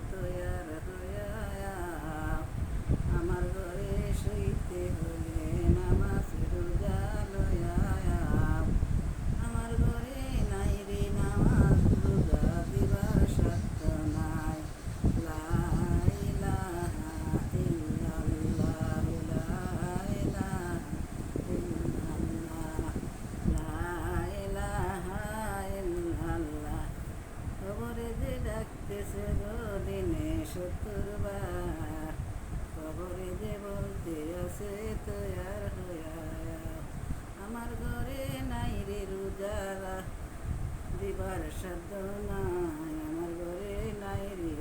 তৈয়ার হইয়া আমার ঘরে শুইতে হলে নামাজ রোজা লইয়া আমার ঘরে নাই রে নামাজ রোজা দিবার শর্ত নাই লা ইলাহা ইল্লাল্লাহ লা ইলাহা ইল্লাল্লাহ লা ইলাহা ইল্লাল্লাহ কবরে যে ডাকতেছে গো দিনে ৭০ বার কবরে যে বলতে আছে তৈয়ার হইয়া আমার ঘরে নাই রে রোজা দিবার সাধ্য নাই আমার ঘরে নাই রে